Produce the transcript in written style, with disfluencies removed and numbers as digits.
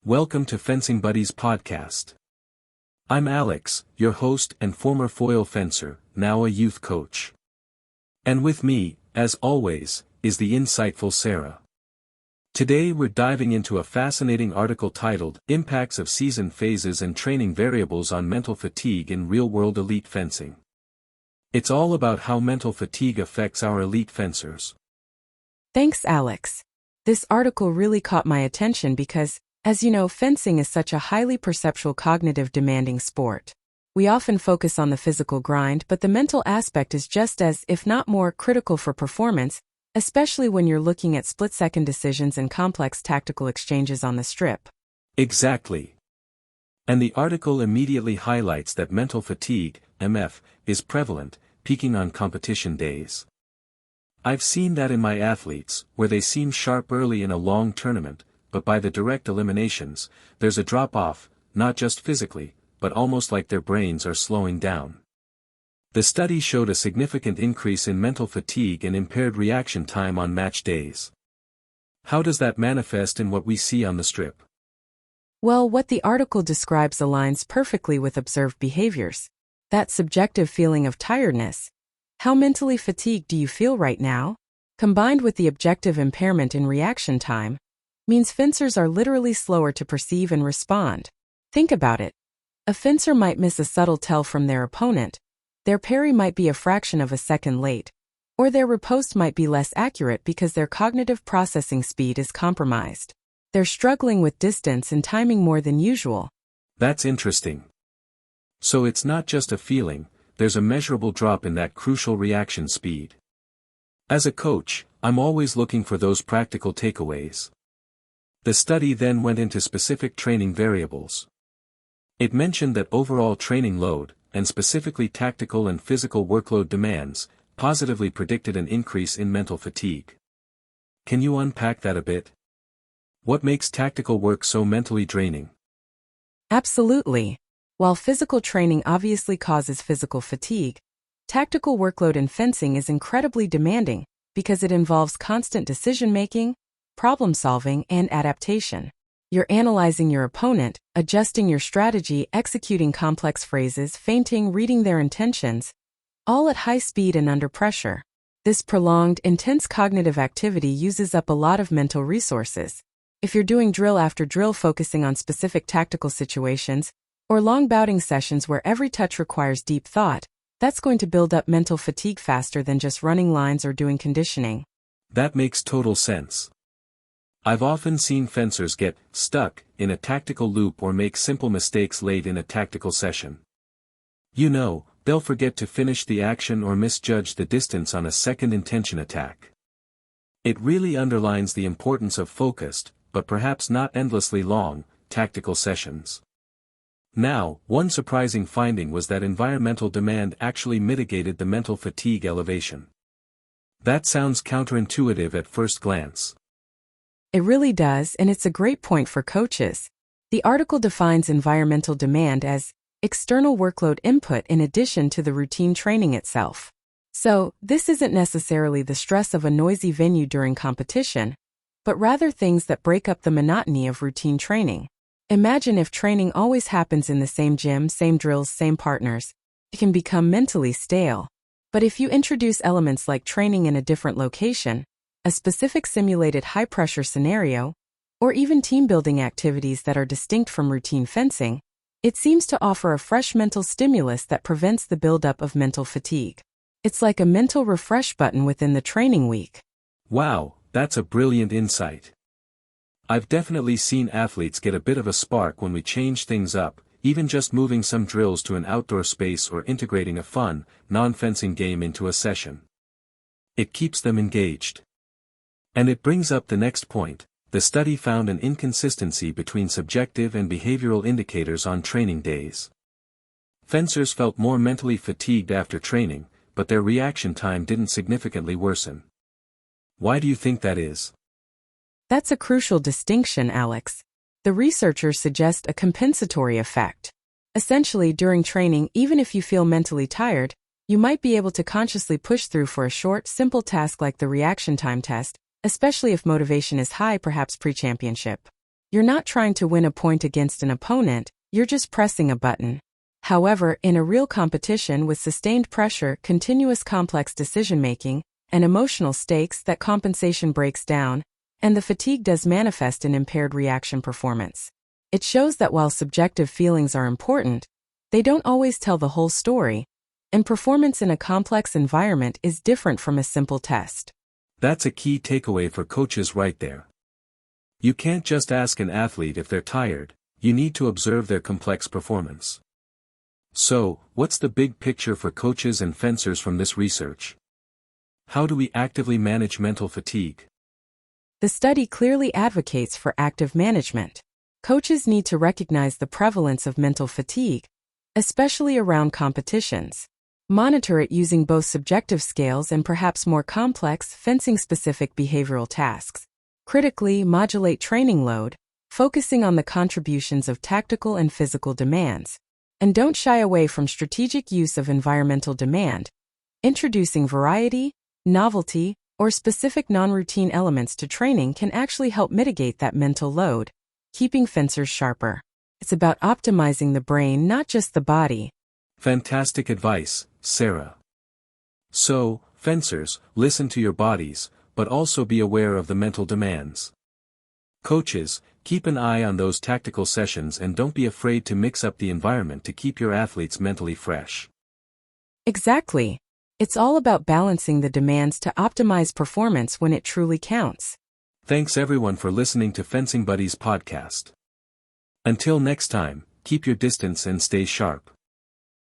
Welcome to Fencing Buddies podcast. I'm Alex, your host and former foil fencer, now a youth coach. And with me, as always, is the insightful Sarah. Today we're diving into a fascinating article titled, Impacts of Season Phases and Training Variables on Mental Fatigue in Real-World Elite Fencing. It's all about how mental fatigue affects our elite fencers. Thanks, Alex. This article really caught my attention because, as you know, fencing is such a highly perceptual cognitive demanding sport. We often focus on the physical grind, but the mental aspect is just as, if not more, critical for performance, especially when you're looking at split-second decisions and complex tactical exchanges on the strip. Exactly. And the article immediately highlights that mental fatigue, MF, is prevalent, peaking on competition days. I've seen that in my athletes, where they seem sharp early in a long tournament, but by the direct eliminations, there's a drop-off, not just physically, but almost like their brains are slowing down. The study showed a significant increase in mental fatigue and impaired reaction time on match days. How does that manifest in what we see on the strip? Well, what the article describes aligns perfectly with observed behaviors. That subjective feeling of tiredness. How mentally fatigued do you feel right now? Combined with the objective impairment in reaction time, means fencers are literally slower to perceive and respond. Think about it. A fencer might miss a subtle tell from their opponent, their parry might be a fraction of a second late, or their riposte might be less accurate because their cognitive processing speed is compromised. They're struggling with distance and timing more than usual. That's interesting. So it's not just a feeling, there's a measurable drop in that crucial reaction speed. As a coach, I'm always looking for those practical takeaways. The study then went into specific training variables. It mentioned that overall training load, and specifically tactical and physical workload demands, positively predicted an increase in mental fatigue. Can you unpack that a bit? What makes tactical work so mentally draining? Absolutely. While physical training obviously causes physical fatigue, tactical workload in fencing is incredibly demanding because it involves constant decision-making, problem-solving, and adaptation. You're analyzing your opponent, adjusting your strategy, executing complex phrases, feinting, reading their intentions, all at high speed and under pressure. This prolonged, intense cognitive activity uses up a lot of mental resources. If you're doing drill after drill focusing on specific tactical situations, or long bouting sessions where every touch requires deep thought, that's going to build up mental fatigue faster than just running lines or doing conditioning. That makes total sense. I've often seen fencers get stuck in a tactical loop or make simple mistakes late in a tactical session. You know, they'll forget to finish the action or misjudge the distance on a second intention attack. It really underlines the importance of focused, but perhaps not endlessly long, tactical sessions. Now, one surprising finding was that environmental demand actually mitigated the mental fatigue elevation. That sounds counterintuitive at first glance. It really does, and it's a great point for coaches. The article defines environmental demand as external workload input in addition to the routine training itself. So, this isn't necessarily the stress of a noisy venue during competition, but rather things that break up the monotony of routine training. Imagine if training always happens in the same gym, same drills, same partners. It can become mentally stale. But if you introduce elements like training in a different location, a specific simulated high-pressure scenario, or even team-building activities that are distinct from routine fencing, it seems to offer a fresh mental stimulus that prevents the buildup of mental fatigue. It's like a mental refresh button within the training week. Wow, that's a brilliant insight. I've definitely seen athletes get a bit of a spark when we change things up, even just moving some drills to an outdoor space or integrating a fun, non-fencing game into a session. It keeps them engaged. And it brings up the next point. The study found an inconsistency between subjective and behavioral indicators on training days. Fencers felt more mentally fatigued after training, but their reaction time didn't significantly worsen. Why do you think that is? That's a crucial distinction, Alex. The researchers suggest a compensatory effect. Essentially, during training, even if you feel mentally tired, you might be able to consciously push through for a short, simple task like the reaction time test, especially if motivation is high, perhaps pre-championship. You're not trying to win a point against an opponent, you're just pressing a button. However, in a real competition with sustained pressure, continuous complex decision-making, and emotional stakes, that compensation breaks down, and the fatigue does manifest in impaired reaction performance. It shows that while subjective feelings are important, they don't always tell the whole story, and performance in a complex environment is different from a simple test. That's a key takeaway for coaches right there. You can't just ask an athlete if they're tired, you need to observe their complex performance. So, what's the big picture for coaches and fencers from this research? How do we actively manage mental fatigue? The study clearly advocates for active management. Coaches need to recognize the prevalence of mental fatigue, especially around competitions. Monitor it using both subjective scales and perhaps more complex, fencing-specific behavioral tasks. Critically, modulate training load, focusing on the contributions of tactical and physical demands. And don't shy away from strategic use of environmental demand. Introducing variety, novelty, or specific non-routine elements to training can actually help mitigate that mental load, keeping fencers sharper. It's about optimizing the brain, not just the body. Fantastic advice, Sarah. So, fencers, listen to your bodies, but also be aware of the mental demands. Coaches, keep an eye on those tactical sessions and don't be afraid to mix up the environment to keep your athletes mentally fresh. Exactly. It's all about balancing the demands to optimize performance when it truly counts. Thanks everyone for listening to Fencing Buddies podcast. Until next time, keep your distance and stay sharp.